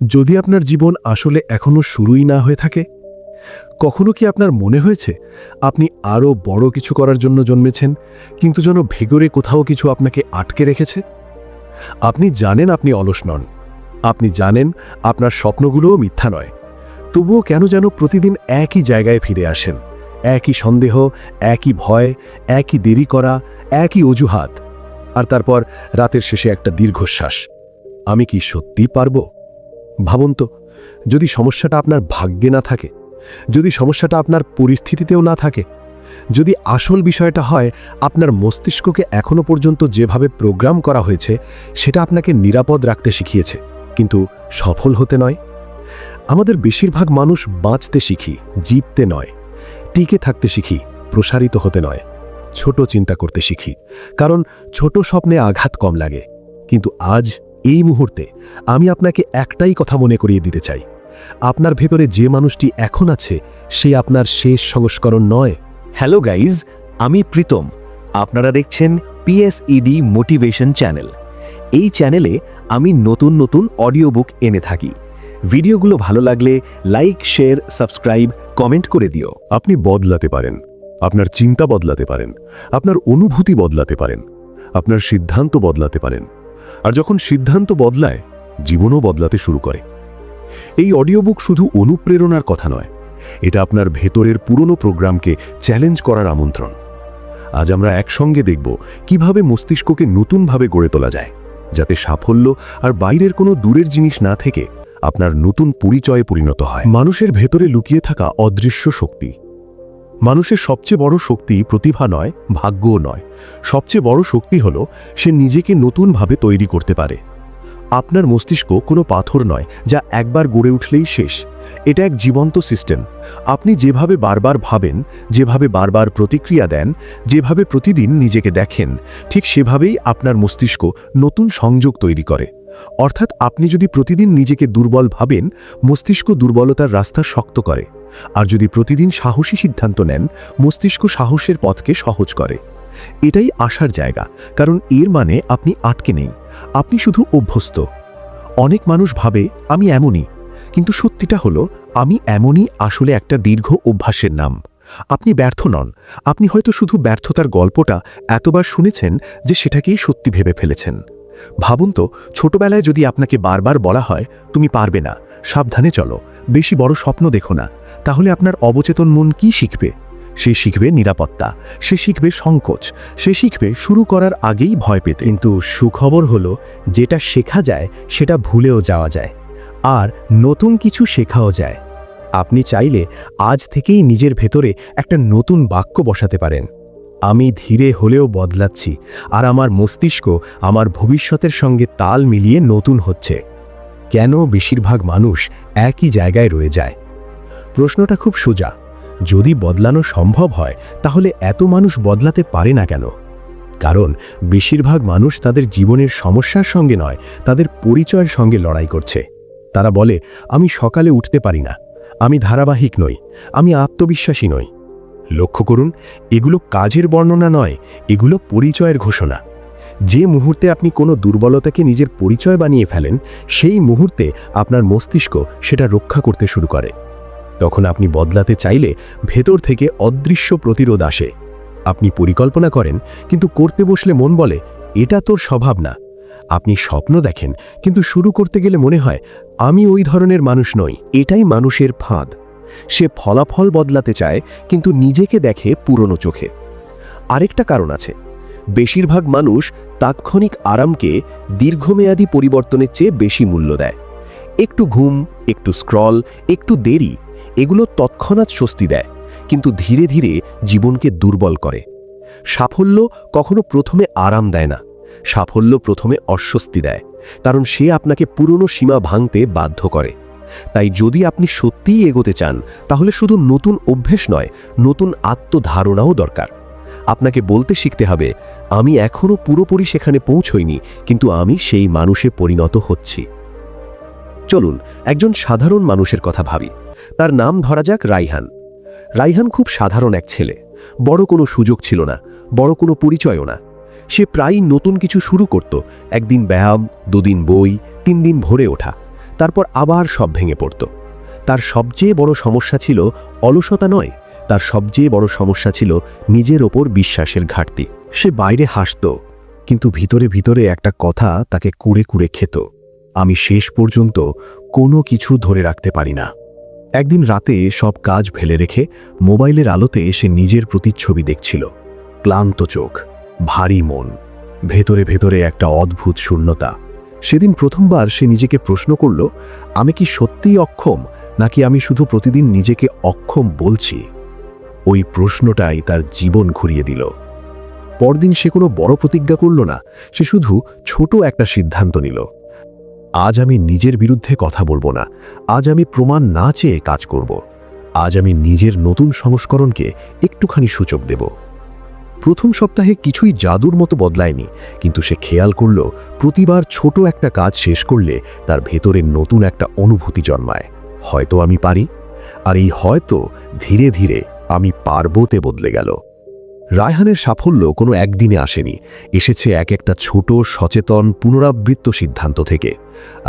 যদি আপনার জীবন আসলে এখনো শুরুই না হয়ে থাকে, কখনো কি আপনার মনে হয়েছে আপনি আরও বড় কিছু করার জন্য জন্মেছেন, কিন্তু যেন ভেতরে কোথাও কিছু আপনাকে আটকে রেখেছে? আপনি জানেন আপনি অলস নন, আপনি জানেন আপনার স্বপ্নগুলোও মিথ্যা নয়, তবুও কেন যেন প্রতিদিন একই জায়গায় ফিরে আসেন, একই সন্দেহ, একই ভয়, একই দেরি করা, একই অজুহাত, আর তারপর রাতের শেষে একটা দীর্ঘশ্বাস। আমি কি সত্যি পারবো? ভাবুন তো, যদি সমস্যাটা আপনার ভাগ্যে না থাকে, যদি সমস্যাটা আপনার পরিস্থিতিতেও না থাকে, যদি আসল বিষয়টা হয় আপনার মস্তিষ্ককে এখনো পর্যন্ত যেভাবে প্রোগ্রাম করা হয়েছে সেটা আপনাকে নিরাপদ রাখতে শিখিয়েছে, কিন্তু সফল হতে নয়। আমাদের বেশিরভাগ মানুষ বাঁচতে শিখি, জিততে নয়, টিকে থাকতে শিখি, প্রসারিত হতে নয়, ছোট চিন্তা করতে শিখি, কারণ ছোট স্বপ্নে আঘাত কম লাগে। কিন্তু আজ এই মুহূর্তে আমি আপনাকে একটাই কথা মনে করিয়ে দিতে চাই, আপনার ভেতরে যে মানুষটি এখন আছে সে আপনার শেষ সংস্করণ নয়। হ্যালো গাইজ, আমি প্রীতম। আপনারা দেখছেন পিএসইডি মোটিভেশন চ্যানেল। এই চ্যানেলে আমি নতুন নতুন অডিও বুক এনে থাকি। ভিডিওগুলো ভালো লাগলে লাইক, শেয়ার, সাবস্ক্রাইব, কমেন্ট করে দিও। আপনি বদলাতে পারেন, আপনার চিন্তা বদলাতে পারেন, আপনার অনুভূতি বদলাতে পারেন, আপনার সিদ্ধান্ত বদলাতে পারেন, আর যখন সিদ্ধান্ত বদলায়, জীবনও বদলাতে শুরু করে। এই অডিও বুক শুধু অনুপ্রেরণার কথা নয়, এটা আপনার ভেতরের পুরনো প্রোগ্রামকে চ্যালেঞ্জ করার আমন্ত্রণ। আজ আমরা একসঙ্গে দেখব কিভাবে মস্তিষ্ককে নতুনভাবে গড়ে তোলা যায়, যাতে সাফল্য আর বাইরের কোনো দূরের জিনিস না থেকে আপনার নতুন পরিচয়ে পরিণত হয়। মানুষের ভেতরে লুকিয়ে থাকা অদৃশ্য শক্তি। মানুষের সবচেয়ে বড় শক্তি প্রতিভা নয়, ভাগ্যও নয়। সবচেয়ে বড় শক্তি হলো সে নিজেকে নতুনভাবে তৈরি করতে পারে। আপনার মস্তিষ্ক কোনো পাথর নয় যা একবার গড়ে উঠলেই শেষ। এটা এক জীবন্ত সিস্টেম। আপনি যেভাবে বারবার ভাবেন, যেভাবে বারবার প্রতিক্রিয়া দেন, যেভাবে প্রতিদিন নিজেকে দেখেন, ঠিক সেভাবেই আপনার মস্তিষ্ক নতুন সংযোগ তৈরি করে। অর্থাৎ আপনি যদি প্রতিদিন নিজেকে দুর্বল ভাবেন, মস্তিষ্ক দুর্বলতার রাস্তা শক্ত করে। আর যদি প্রতিদিন সাহসী সিদ্ধান্ত নেন, মস্তিষ্ক সাহসের পথকে সহজ করে। এটাই আশার জায়গা, কারণ এর মানে আপনি আটকে নেই, আপনি শুধু অভ্যস্ত। অনেক মানুষ ভাবে আমি এমনই, কিন্তু সত্যিটা হলো আমি এমনই আসলে একটা দীর্ঘ অভ্যাসের নাম। আপনি ব্যর্থ নন, আপনি হয়তো শুধু ব্যর্থতার গল্পটা এতবার শুনেছেন যে সেটাকেই সত্যি ভেবে ফেলেছেন। ভাবুন তো, ছোটবেলায় যদি আপনাকে বারবার বলা হয় তুমি পারবে না, সাবধানে চলো, বেশি বড় স্বপ্ন দেখো না, তাহলে আপনার অবচেতন মন কি শিখবে? সে শিখবে নিরাপত্তা, সে শিখবে সংকোচ, সে শিখবে শুরু করার আগেই ভয় পেতে। কিন্তু সুখবর হলো, যেটা শেখা যায় সেটা ভুলেও যাওয়া যায়, আর নতুন কিছু শেখাও যায়। আপনি চাইলে আজ থেকেই নিজের ভেতরে একটা নতুন বাক্য বসাতে পারেন। আমি ধীরে হলেও বদলাচ্ছি, আর আমার মস্তিষ্ক আমার ভবিষ্যতের সঙ্গে তাল মিলিয়ে নতুন হচ্ছে। কেন বেশিরভাগ মানুষ একই জায়গায় রয়ে যায়? প্রশ্নটা খুব সোজা। যদি বদলানো সম্ভব হয়, তাহলে এত মানুষ বদলাতে পারে না কেন? কারণ বেশিরভাগ মানুষ তাদের জীবনের সমস্যার সঙ্গে নয়, তাদের পরিচয়ের সঙ্গে লড়াই করছে। তারা বলে, আমি সকালে উঠতে পারি না, আমি ধারাবাহিক নই, আমি আত্মবিশ্বাসী নই। লক্ষ্য করুন, এগুলো কাজের বর্ণনা নয়, এগুলো পরিচয়ের ঘোষণা। যে মুহূর্তে আপনি কোনো দুর্বলতাকে নিজের পরিচয় বানিয়ে ফেলেন, সেই মুহূর্তে আপনার মস্তিষ্ক সেটা রক্ষা করতে শুরু করে। তখন আপনি বদলাতে চাইলে ভেতর থেকে অদৃশ্য প্রতিরোধ আসে। আপনি পরিকল্পনা করেন, কিন্তু করতে বসলে মন বলে এটা তোর স্বভাব না। আপনি স্বপ্ন দেখেন, কিন্তু শুরু করতে গেলে মনে হয় আমি ওই ধরনের মানুষ নই। এটাই মানুষের ফাঁদ। সে ফলাফল বদলাতে চায়, কিন্তু নিজেকে দেখে পুরনো চোখে। আরেকটা কারণ আছে, বেশিরভাগ মানুষ তাৎক্ষণিক আরামকে দীর্ঘমেয়াদী পরিবর্তনের চেয়ে বেশি মূল্য দেয়। একটু ঘুম, একটু স্ক্রল, একটু দেরি, এগুলো তৎক্ষণাৎ স্বস্তি দেয়, কিন্তু ধীরে ধীরে জীবনকে দুর্বল করে। সাফল্য কখনো প্রথমে আরাম দেয় না, সাফল্য প্রথমে অস্বস্তি দেয়, কারণ সে আপনাকে পুরনো সীমা ভাঙতে বাধ্য করে। তাই যদি আপনি সত্যিই এগোতে চান, তাহলে শুধু নতুন অভ্যেস নয়, নতুন আত্মধারণাও দরকার। আপনাকে বলতে শিখতে হবে, আমি এখনও পুরোপুরি সেখানে পৌঁছইনি, কিন্তু আমি সেই মানুষে পরিণত হচ্ছি। চলুন একজন সাধারণ মানুষের কথা ভাবি। তার নাম ধরা যাক রাইহান। রাইহান খুব সাধারণ এক ছেলে। বড় কোনো সুযোগ ছিল না, বড় কোনো পরিচয়ও না। সে প্রায়ই নতুন কিছু শুরু করত। একদিন ব্যায়াম, দুদিন বই, 3 দিন ভোরে ওঠা। তারপর আবার সব ভেঙে পড়ত। তার সবচেয়ে বড় সমস্যা ছিল অলসতা নয়, তার সবচেয়ে বড় সমস্যা ছিল নিজের ওপর বিশ্বাসের ঘাটতি। সে বাইরে হাসত, কিন্তু ভিতরে ভিতরে একটা কথা তাকে কুড়ে কুড়ে খেত, আমি শেষ পর্যন্ত কোনো কিছু ধরে রাখতে পারি না। একদিন রাতে সব কাজ ফেলে রেখে মোবাইলের আলোতে সে নিজের প্রতিচ্ছবি দেখছিল। ক্লান্ত চোখ, ভারী মন, ভেতরে ভেতরে একটা অদ্ভুত শূন্যতা। সেদিন প্রথমবার সে নিজেকে প্রশ্ন করল, আমি কি সত্যিই অক্ষম, নাকি আমি শুধু প্রতিদিন নিজেকে অক্ষম বলছি? ওই প্রশ্নটাই তার জীবন ঘুরিয়ে দিল। পরদিন সে কোনো বড় প্রতিজ্ঞা করল না, সে শুধু ছোট একটা সিদ্ধান্ত নিল। আজ আমি নিজের বিরুদ্ধে কথা বলবো না, আজ আমি প্রমাণ না চেয়ে কাজ করব, আজ আমি নিজের নতুন সংস্করণকে একটুখানি সূচক দেব। প্রথম সপ্তাহে কিছুই জাদুর মতো বদলায়নি, কিন্তু সে খেয়াল করল প্রতিবার ছোট একটা কাজ শেষ করলে তার ভেতরে নতুন একটা অনুভূতি জন্মায়, হয়তো আমি পারি। আর এই হয়তো ধীরে ধীরে আমি পারবোতে বদলে গেল। রায়হানের সাফল্য কোনো একদিনে আসেনি, এসেছে এক একটা ছোট সচেতন পুনরাবৃত্ত সিদ্ধান্ত থেকে।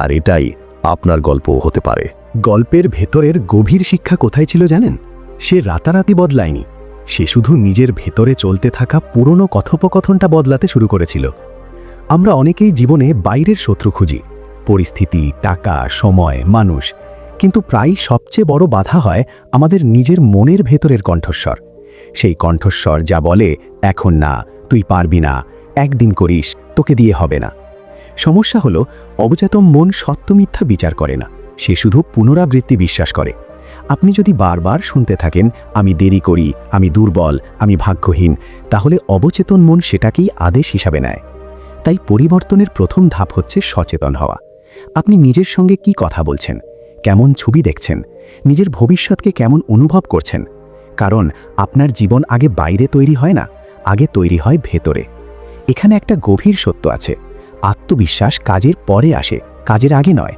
আর এটাই আপনার গল্পও হতে পারে। গল্পের ভেতরের গভীর শিক্ষা কোথায় ছিল জানেন? সে রাতারাতি বদলায়নি, সে শুধু নিজের ভেতরে চলতে থাকা পুরনো কথোপকথনটা বদলাতে শুরু করেছিল। আমরা অনেকেই জীবনে বাইরের শত্রু খুঁজি, পরিস্থিতি, টাকা, সময়, মানুষ, কিন্তু প্রায় সবচেয়ে বড় বাধা হয় আমাদের নিজের মনের ভেতরের কণ্ঠস্বর। সেই কণ্ঠস্বর যা বলে, এখন না, তুই পারবি না, একদিন করিস, তোকে দিয়ে হবে না। সমস্যা হলো অবচেতন মন সত্য মিথ্যা বিচার করে না, সে শুধু পুনরাবৃত্তি বিশ্বাস করে। আপনি যদি বারবার শুনতে থাকেন, আমি দেরি করি, আমি দুর্বল, আমি ভাগ্যহীন, তাহলে অবচেতন মন সেটাকেই আদেশ হিসাবে নেয়। তাই পরিবর্তনের প্রথম ধাপ হচ্ছে সচেতন হওয়া। আপনি নিজের সঙ্গে কি কথা বলছেন, কেমন ছবি দেখছেন, নিজের ভবিষ্যৎকে কেমন অনুভব করছেন? কারণ আপনার জীবন আগে বাইরে তৈরি হয় না, আগে তৈরি হয় ভেতরে। এখানে একটা গভীর সত্য আছে, আত্মবিশ্বাস কাজের পরে আসে, কাজের আগে নয়।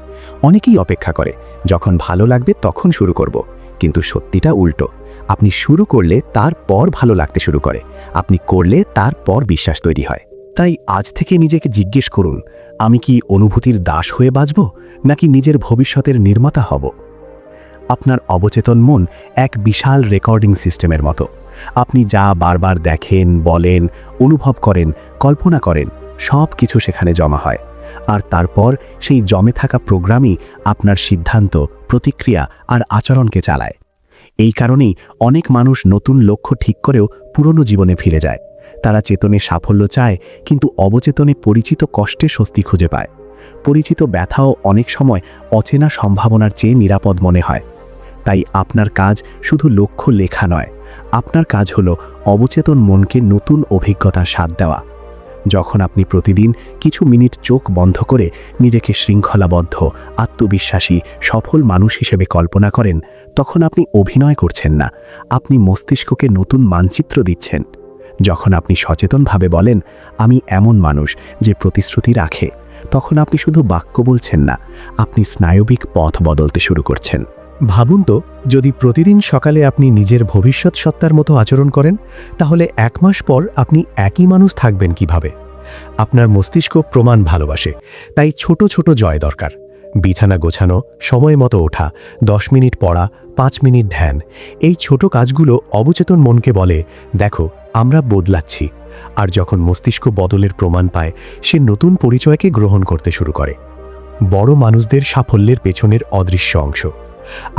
অনেকেই অপেক্ষা করে যখন ভালো লাগবে তখন শুরু করব, কিন্তু সত্যিটা উল্টো। আপনি শুরু করলে তারপর ভালো লাগতে শুরু করে, আপনি করলে তারপর বিশ্বাস তৈরি হয়। তাই আজ থেকে নিজেকে জিজ্ঞেস করুন, আমি কি অনুভূতির দাস হয়ে বাঁচব, নাকি নিজের ভবিষ্যতের নির্মাতা হব? আপনার অবচেতন মন এক বিশাল রেকর্ডিং সিস্টেমের মতো। আপনি যা বারবার দেখেন, বলেন, অনুভব করেন, কল্পনা করেন, সব কিছু সেখানে জমা হয়। আর তারপর সেই জমে থাকা প্রোগ্রামই আপনার সিদ্ধান্ত, প্রতিক্রিয়া আর আচরণকে চালায়। এই কারণেই অনেক মানুষ নতুন লক্ষ্য ঠিক করেও পুরনো জীবনে ফিরে যায়। তারা চেতনে সাফল্য চায়, কিন্তু অবচেতনে পরিচিত কষ্টে স্বস্তি খুঁজে পায়। পরিচিত ব্যথাও অনেক সময় অচেনা সম্ভাবনার চেয়ে নিরাপদ মনে হয়। তাই আপনার কাজ শুধু লক্ষ্য লেখা নয়, আপনার কাজ হলো অবচেতন মনকে নতুন অভিজ্ঞতার স্বাদ দেওয়া। যখন আপনি প্রতিদিন কিছু মিনিট চোখ বন্ধ করে নিজেকে শৃঙ্খলাবদ্ধ, আত্মবিশ্বাসী, সফল মানুষ হিসেবে কল্পনা করেন, তখন আপনি অভিনয় করছেন না, আপনি মস্তিষ্ককে নতুন মানচিত্র দিচ্ছেন। যখন আপনি সচেতনভাবে বলেন, আমি এমন মানুষ যে প্রতিশ্রুতি রাখে, তখন আপনি শুধু বাক্য বলছেন না, আপনি স্নায়বিক পথ বদলতে শুরু করছেন। ভাবুন তো, যদি প্রতিদিন সকালে আপনি নিজের ভবিষ্যৎ সত্তার মতো আচরণ করেন, তাহলে 1 মাস পর আপনি একই মানুষ থাকবেন কিভাবে? আপনার মস্তিষ্ক প্রমাণ ভালোবাসে, তাই ছোট ছোট জয় দরকার। বিছানা গোছানো, সময় মতো ওঠা, 10 মিনিট পড়া, 5 মিনিট ধ্যান, এই ছোট কাজগুলো অবচেতন মনকে বলে, দেখো আমরা বদলাচ্ছি। আর যখন মস্তিষ্ক বদলের প্রমাণ পায়, সে নতুন পরিচয়কে গ্রহণ করতে শুরু করে। বড় মানুষদের সাফল্যের পেছনের অদৃশ্য অংশ।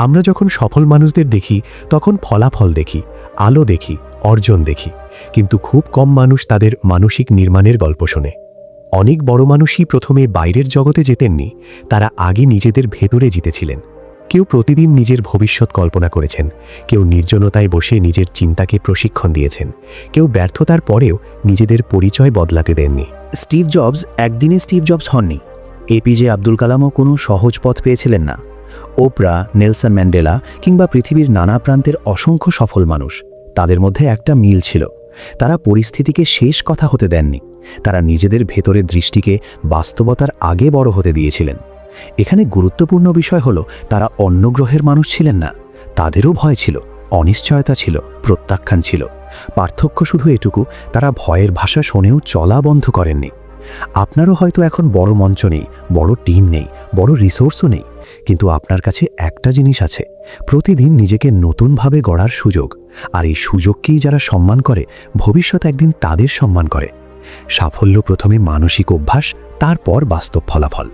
আমরা যখন সফল মানুষদের দেখি, তখন ফলাফল দেখি, আলো দেখি, অর্জন দেখি, কিন্তু খুব কম মানুষ তাদের মানসিক নির্মাণের গল্প শোনে। অনেক বড় মানুষই প্রথমে বাইরের জগতে যেতেননি, তারা আগে নিজেদের ভেতরে জিতেছিলেন। কেউ প্রতিদিন নিজের ভবিষ্যৎ কল্পনা করেছেন, কেউ নির্জনতায় বসে নিজের চিন্তাকে প্রশিক্ষণ দিয়েছেন, কেউ ব্যর্থতার পরেও নিজেদের পরিচয় বদলাতে দেননি। স্টিভ জবস একদিনে স্টিভ জবস হননি। এপিজে আব্দুল কালামও কোনো সহজ পথ পেয়েছিলেন না। ওপরা, নেলসন ম্যান্ডেলা কিংবা পৃথিবীর নানা প্রান্তের অসংখ্য সফল মানুষ, তাদের মধ্যে একটা মিল ছিল, তারা পরিস্থিতিকে শেষ কথা হতে দেননি। তারা নিজেদের ভেতরের দৃষ্টিকে বাস্তবতার আগে বড় হতে দিয়েছিলেন। এখানে গুরুত্বপূর্ণ বিষয় হলো, তারা অন্য গ্রহের মানুষ ছিলেন না। তাদেরও ভয় ছিল, অনিশ্চয়তা ছিল, প্রত্যাখ্যান ছিল। পার্থক্য শুধু এটুকু, তারা ভয়ের ভাষা শুনেও চলা বন্ধ করেননি। আপনারও হয়তো এখন বড় মঞ্চ নেই, বড় টিম নেই, বড় রিসোর্সও নেই, কিন্তু আপনার কাছে একটা জিনিস আছে, প্রতিদিন নিজেকে নতুনভাবে গড়ার সুযোগ। আর এই সুযোগকেই যারা সম্মান করে, ভবিষ্যৎ একদিন তাদের সম্মান করে। সাফল্য প্রথমে মানসিক অভ্যাস, তারপর বাস্তব ফলাফল।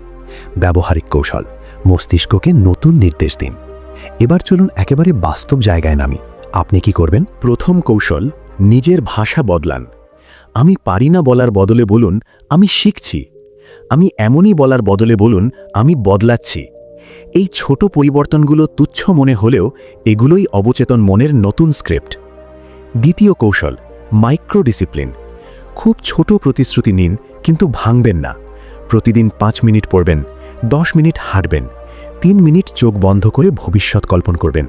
ব্যবহারিক কৌশল, মস্তিষ্ককে নতুন নির্দেশ দিন। এবার চলুন একেবারে বাস্তব জায়গায় নামি। আপনি কি করবেন? প্রথম কৌশল, নিজের ভাষা বদলান। আমি পারি না বলার বদলে বলুন, আমি শিখছি। আমি এমনই বলার বদলে বলুন, আমি বদলাচ্ছি। এই ছোট পরিবর্তনগুলো তুচ্ছ মনে হলেও এগুলোই অবচেতন মনের নতুন স্ক্রিপ্ট। দ্বিতীয় কৌশল, মাইক্রো ডিসিপ্লিন। খুব ছোট প্রতিশ্রুতি নিন, কিন্তু ভাঙবেন না। প্রতিদিন 5 মিনিট পড়বেন, 10 মিনিট হাঁটবেন, 3 মিনিট চোখ বন্ধ করে ভবিষ্যৎ কল্পনা করবেন।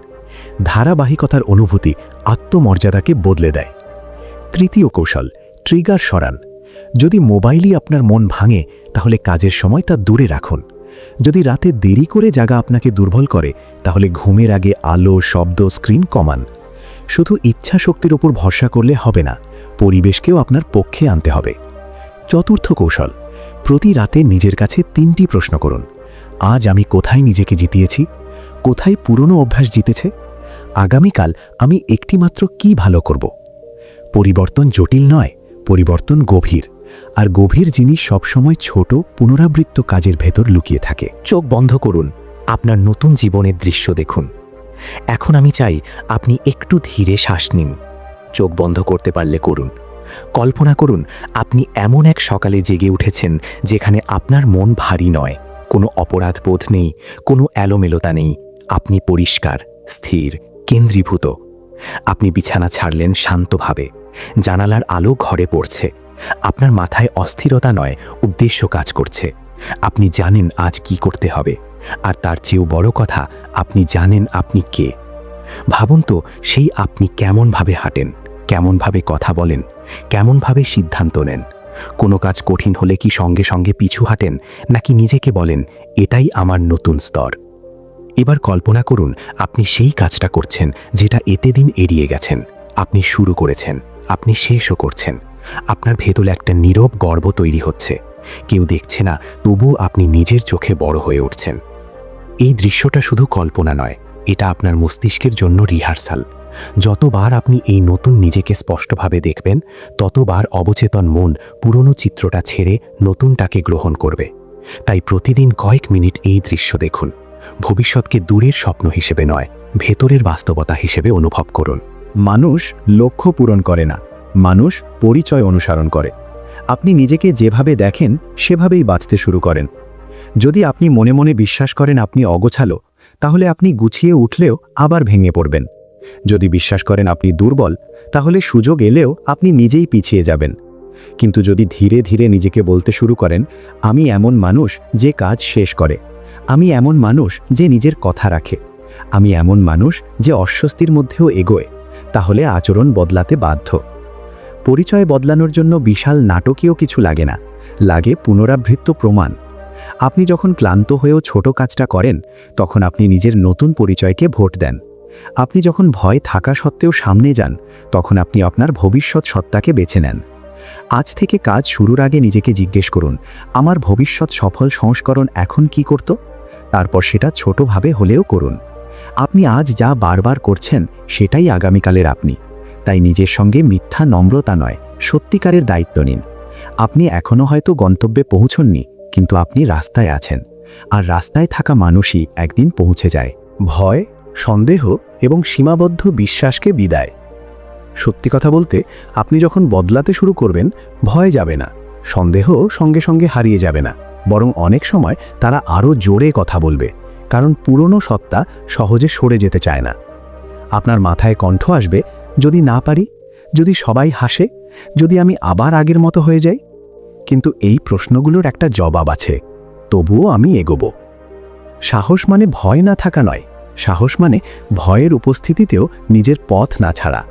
ধারাবাহিকতার অনুভূতি আত্মমর্যাদাকে বদলে দেয়। তৃতীয় কৌশল, ট্রিগার সরান। যদি মোবাইলই আপনার মন ভাঙে, তাহলে কাজের সময় তা দূরে রাখুন। যদি রাতে দেরি করে জাগা আপনাকে দুর্বল করে, তাহলে ঘুমের আগে আলো, শব্দ, স্ক্রিন কমান। শুধু ইচ্ছা শক্তির ওপর ভরসা করলে হবে না, পরিবেশকেও আপনার পক্ষে আনতে হবে। চতুর্থ কৌশল, প্রতি রাতে নিজের কাছে 3টি প্রশ্ন করুন। আজ আমি কোথায় নিজেকে জিতিয়েছি? কোথায় পুরনো অভ্যাস জিতেছে? আগামীকাল আমি একটিমাত্র কি ভালো করব? পরিবর্তন জটিল নয়, পরিবর্তন গভীর। আর গভীর জিনিস সবসময় ছোট পুনরাবৃত্ত কাজের ভেতর লুকিয়ে থাকে। চোখ বন্ধ করুন, আপনার নতুন জীবনের দৃশ্য দেখুন। এখন আমি চাই আপনি একটু ধীরে শ্বাস নিন। চোখ বন্ধ করতে পারলে করুন। কল্পনা করুন আপনি এমন এক সকালে জেগে উঠেছেন যেখানে আপনার মন ভারী নয়, কোনো অপরাধবোধ নেই, কোনো এলোমেলোতা নেই। আপনি পরিষ্কার, স্থির, কেন্দ্রীভূত। আপনি বিছানা ছাড়লেন শান্তভাবে। জানালার আলো ঘরে পড়ছে। আপনার মাথায় অস্থিরতা নয়, উদ্দেশ্য কাজ করছে। আপনি জানেন আজ কি করতে হবে, আর তার চেয়েও বড় কথা, আপনি জানেন আপনি কে। ভাবুন তো, সেই আপনি কেমনভাবে হাঁটেন, কেমনভাবে কথা বলেন, কেমনভাবে সিদ্ধান্ত নেন। কোনো কাজ কঠিন হলে কি সঙ্গে সঙ্গে পিছু হাঁটেন, নাকি নিজেকে বলেন এটাই আমার নতুন স্তর? এবার কল্পনা করুন আপনি সেই কাজটা করছেন যেটা এতদিন এড়িয়ে গেছেন। আপনি শুরু করেছেন, আপনি শেষও করছেন। আপনার ভেতরে একটা নীরব গর্ব তৈরি হচ্ছে। কেউ দেখছে না, তবুও আপনি নিজের চোখে বড় হয়ে উঠছেন। এই দৃশ্যটা শুধু কল্পনা নয়, এটা আপনার মস্তিষ্কের জন্য রিহার্সাল। যতবার আপনি এই নতুন নিজেকে স্পষ্টভাবে দেখবেন, ততবার অবচেতন মন পুরনো চিত্রটা ছেড়ে নতুনটাকে গ্রহণ করবে। তাই প্রতিদিন কয়েক মিনিট এই দৃশ্য দেখুন। ভবিষ্যৎকে দূরের স্বপ্ন হিসেবে নয়, ভেতরের বাস্তবতা হিসেবে অনুভব করুন। মানুষ লক্ষ্য পূরণ করে না, মানুষ পরিচয় অনুসরণ করে। আপনি নিজেকে যেভাবে দেখেন সেভাবেই বাঁচতে শুরু করেন। যদি আপনি মনে মনে বিশ্বাস করেন আপনি অগোছালো, তাহলে আপনি গুছিয়ে উঠলেও আবার ভেঙে পড়বেন। যদি বিশ্বাস করেন আপনি দুর্বল, তাহলে সুযোগ এলেও আপনি নিজেই পিছিয়ে যাবেন। কিন্তু যদি ধীরে ধীরে নিজেকে বলতে শুরু করেন, আমি এমন মানুষ যে কাজ শেষ করে, আমি এমন মানুষ যে নিজের কথা রাখে, আমি এমন মানুষ যে অস্বস্তির মধ্যেও এগোয়, তাহলে আচরণ বদলাতে বাধ্য। পরিচয় বদলানোর জন্য বিশাল নাটকীয় কিছু লাগে না, লাগে পুনরাবৃত্ত প্রমাণ। আপনি যখন ক্লান্ত হয়েও ছোট কাজটা করেন, তখন আপনি নিজের নতুন পরিচয়কে ভোট দেন। আপনি যখন ভয় থাকা সত্ত্বেও সামনে যান, তখন আপনি আপনার ভবিষ্যৎ সত্তাকে বেছে নেন। আজ থেকে কাজ শুরুর আগে নিজেকে জিজ্ঞেস করুন, আমার ভবিষ্যৎ সফল সংস্করণ এখন কি করত? তারপর সেটা ছোটভাবে হলেও করুন। আপনি আজ যা বারবার করছেন সেটাই আগামীকালের আপনি। তাই নিজের সঙ্গে মিথ্যা নম্রতা নয়, সত্যিকারের দায়িত্ব নিন। আপনি এখনও হয়তো গন্তব্যে পৌঁছননি, কিন্তু আপনি রাস্তায় আছেন, আর রাস্তায় থাকা মানুষই একদিন পৌঁছে যায়। ভয়, সন্দেহ এবং সীমাবদ্ধ বিশ্বাসকে বিদায়। সত্যি কথা বলতে, আপনি যখন বদলাতে শুরু করবেন, ভয় যাবে না, সন্দেহ সঙ্গে সঙ্গে হারিয়ে যাবে না, বরং অনেক সময় তারা আরও জোরে কথা বলবে, কারণ পুরনো সত্তা সহজে সরে যেতে চায় না। আপনার মাথায় কণ্ঠ আসবে, যদি না পারি, যদি সবাই হাসে, যদি আমি আবার আগের মতো হয়ে যাই। কিন্তু এই প্রশ্নগুলোর একটা জবাব আছে, তবুও আমি এগোবো। সাহস মানে ভয় না থাকা নয়, সাহস মানে ভয়ের উপস্থিতিতেও নিজের পথ না ছাড়া।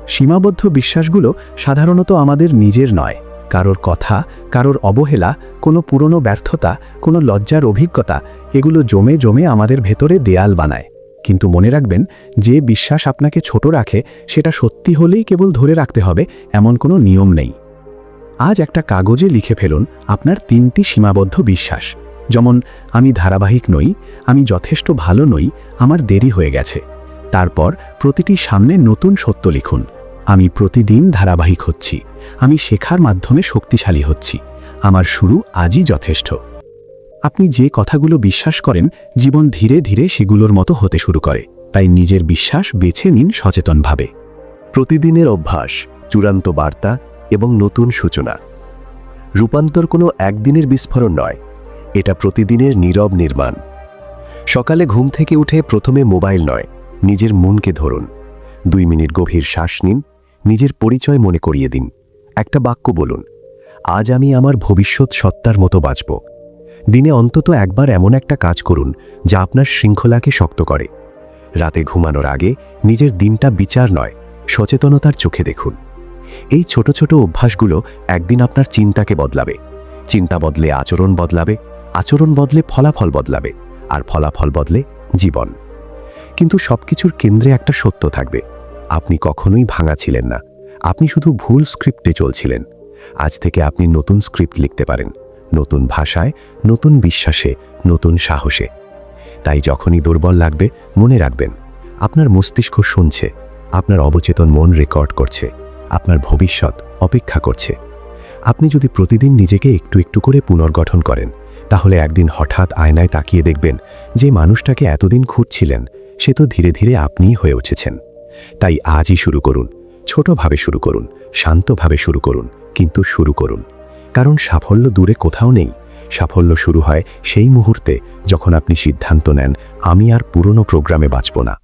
সীমাবদ্ধ বিশ্বাসগুলো সাধারণত আমাদের নিজের নয়, কারোর কথা, কারোর অবহেলা, কোনো পুরনো ব্যর্থতা, কোনো লজ্জার অভিজ্ঞতা, এগুলো জমে জমে আমাদের ভেতরে দেয়াল বানায়। কিন্তু মনে রাখবেন, যে বিশ্বাস আপনাকে ছোট রাখে, সেটা সত্যি হলেই কেবল ধরে রাখতে হবে এমন কোনো নিয়ম নেই। আজ একটা কাগজে লিখে ফেলুন আপনার 3টি সীমাবদ্ধ বিশ্বাস, যেমন আমি ধারাবাহিক নই, আমি যথেষ্ট ভালো নই, আমার দেরি হয়ে গেছে। তারপর প্রতিটি সামনে নতুন সত্য লিখুন। আমি প্রতিদিন ধারাবাহিক হচ্ছি, আমি শেখার মাধ্যমে শক্তিশালী হচ্ছি, আমার শুরু আজই যথেষ্ট। আপনি যে কথাগুলো বিশ্বাস করেন, জীবন ধীরে ধীরে সেগুলোর মতো হতে শুরু করে। তাই নিজের বিশ্বাস বেছে নিন সচেতনভাবে। প্রতিদিনের অভ্যাস, চূড়ান্ত বার্তা এবং নতুন সূচনা। রূপান্তর কোনো একদিনের বিস্ফোরণ নয়, এটা প্রতিদিনের নীরব নির্মাণ। সকালে ঘুম থেকে উঠে প্রথমে মোবাইল নয়, নিজের মনকে ধরুন। 2 মিনিট গভীর শ্বাস নিন, নিজের পরিচয় মনে করিয়ে দিন। একটা বাক্য বলুন, আজ আমি আমার ভবিষ্যৎ সত্তার মতো বাঁচব। দিনে অন্তত একবার এমন একটা কাজ করুন যা আপনার শৃঙ্খলাকে শক্ত করে। রাতে ঘুমানোর আগে নিজের দিনটা বিচার নয়, সচেতনতার চোখে দেখুন। এই ছোট ছোট অভ্যাসগুলো একদিন আপনার চিন্তাকে বদলাবে। চিন্তা বদলে আচরণ বদলাবে, আচরণ বদলে ফলাফল বদলাবে, আর ফলাফল বদলে জীবন। কিন্তু সবকিছুর কেন্দ্রে একটা সত্য থাকবে, আপনি কখনোই ভাঙা ছিলেন না, আপনি শুধু ভুল স্ক্রিপ্টে চলছিলেন। আজ থেকে আপনি নতুন স্ক্রিপ্ট লিখতে পারেন, নতুন ভাষায়, নতুন বিশ্বাসে, নতুন সাহসে। তাই যখনই দুর্বল লাগবে, মনে রাখবেন আপনার মস্তিষ্ক শুনছে, আপনার অবচেতন মন রেকর্ড করছে, আপনার ভবিষ্যৎ অপেক্ষা করছে। আপনি যদি প্রতিদিন নিজেকে একটু একটু করে পুনর্গঠন করেন, তাহলে একদিন হঠাৎ আয়নায় তাকিয়ে দেখবেন যে মানুষটাকে এতদিন খুঁজছিলেন সে তো ধীরে ধীরে আপনিই হয়ে উঠেছেন। তাই আজই শুরু করুন, ছোটভাবে শুরু করুন, শান্তভাবে শুরু করুন, কিন্তু শুরু করুন। কারণ সাফল্য দূরে কোথাও নেই, সাফল্য শুরু হয় সেই মুহূর্তে যখন আপনি সিদ্ধান্ত নেন, আমি আর পুরনো প্রোগ্রামে বাঁচব না।